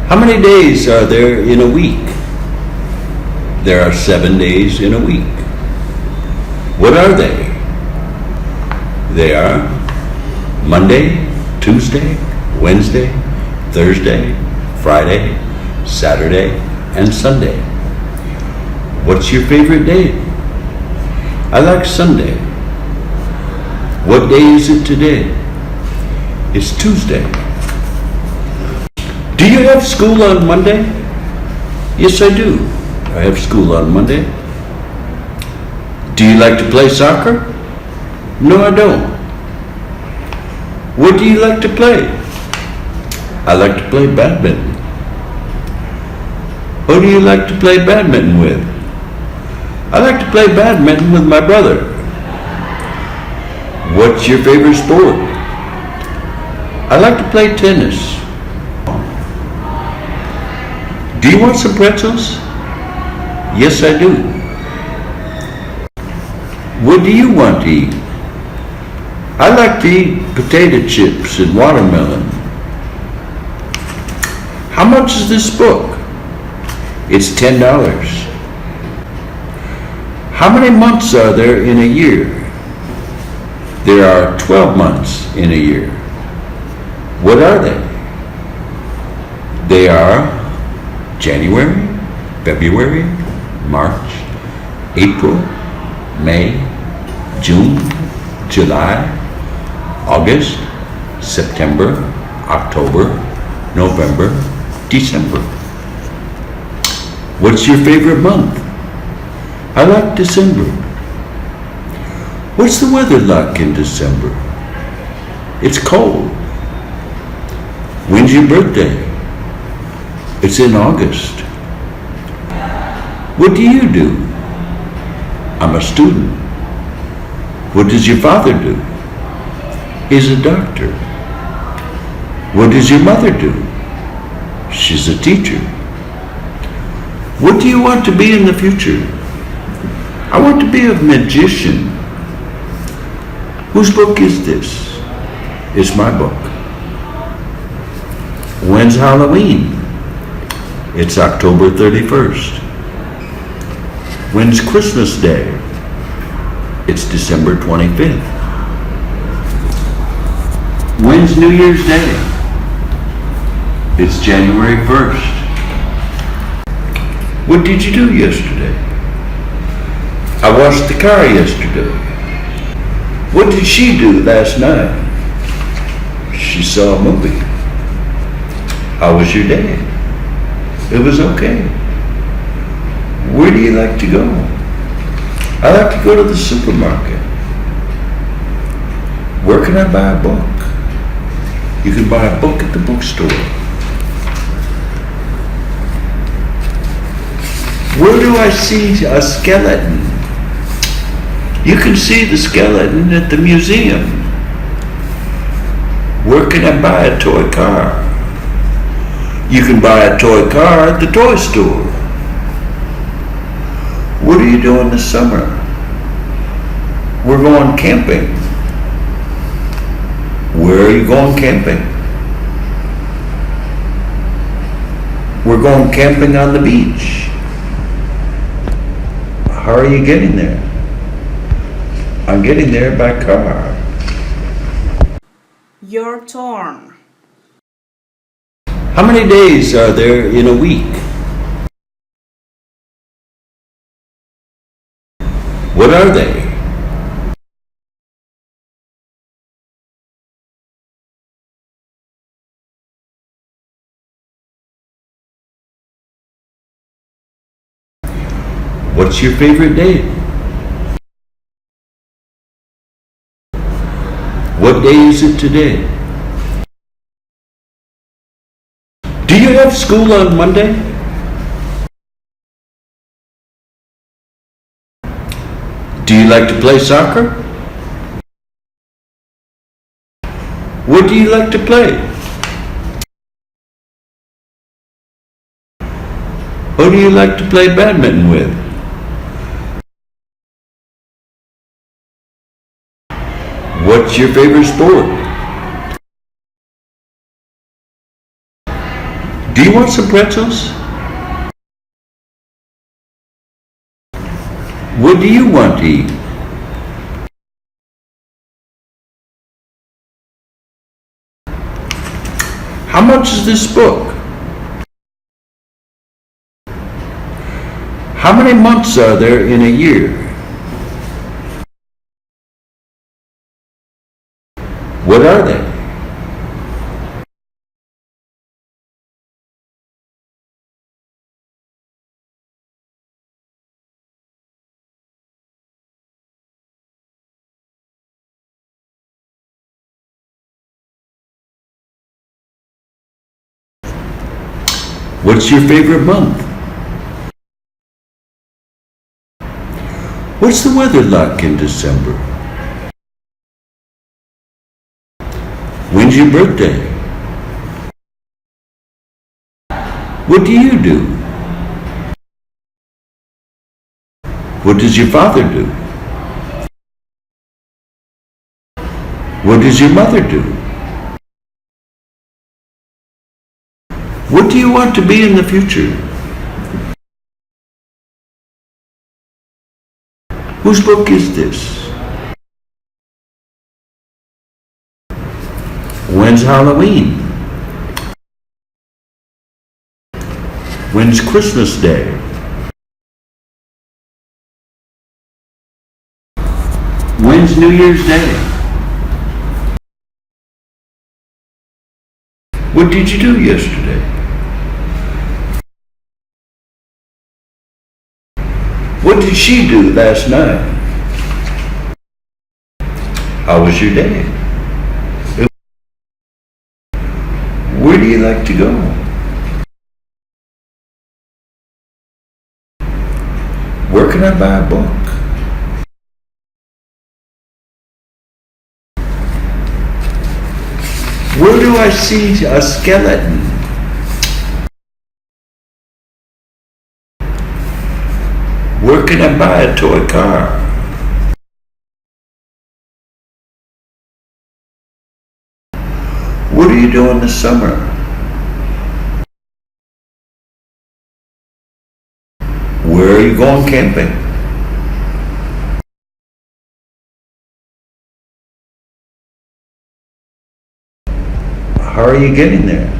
How many days are there in a week? There are 7 days in a week. What are they? They are Monday, Tuesday, Wednesday, Thursday, Friday, Saturday, and Sunday. What's your favorite day? I like Sunday. What day is it today? It's Tuesday. Do you have school on Monday? Yes, I do. I have school on Monday. Do you like to play soccer? No, I don't. What do you like to play? I like to play badminton. Who do you like to play badminton with? I like to play badminton with my brother. What's your favorite sport? I like to play tennis. Do you want some pretzels? Yes, I do. What do you want to eat? I like to eat potato chips and watermelon. How much is this book? It's $10. How many months are there in a year? There are 12 months in a year. What are they? They are January, February, March, April, May, June, July, August, September, October, November, December. What's your favorite month? I like December. What's the weather like in December? It's cold. When's your birthday? It's in August. What do you do? I'm a student. What does your father do? He's a doctor. What does your mother do? She's a teacher. What do you want to be in the future? I want to be a magician. Whose book is this? It's my book. When's Halloween? It's October 31st. When's Christmas Day? It's December 25th. When's New Year's Day? It's January 1st. What did you do yesterday? I washed the car yesterday. What did she do last night? She saw a movie. How was your day? It was okay. Where do you like to go? I like to go to the supermarket. Where can I buy a book? You can buy a book at the bookstore. Where do I see a skeleton? You can see the skeleton at the museum. Where can I buy a toy car? You can buy a toy car at the toy store. What are you doing this summer? We're going camping. Where are you going camping? We're going camping on the beach. How are you getting there? I'm getting there by car. Your turn. How many days are there in a week? What are they? What's your favorite day? What day is it today? Do you have school on Monday? Do you like to play soccer? What do you like to play? Who do you like to play badminton with? What's your favorite sport? Do you want some pretzels? What do you want to eat? How much is this book? How many months are there in a year? What are they? What's your favorite month? What's the weather like in December? When's your birthday? What do you do? What does your father do? What does your mother do? What do you want to be in the future? Whose book is this? When's Halloween? When's Christmas Day? When's New Year's Day? What did you do yesterday? What did she do last night? How was your day? Where do you like to go? Where can I buy a book? Where do I see a skeleton? Where can I buy a toy car? What do you do in the summer? Where are you going camping? How are you getting there?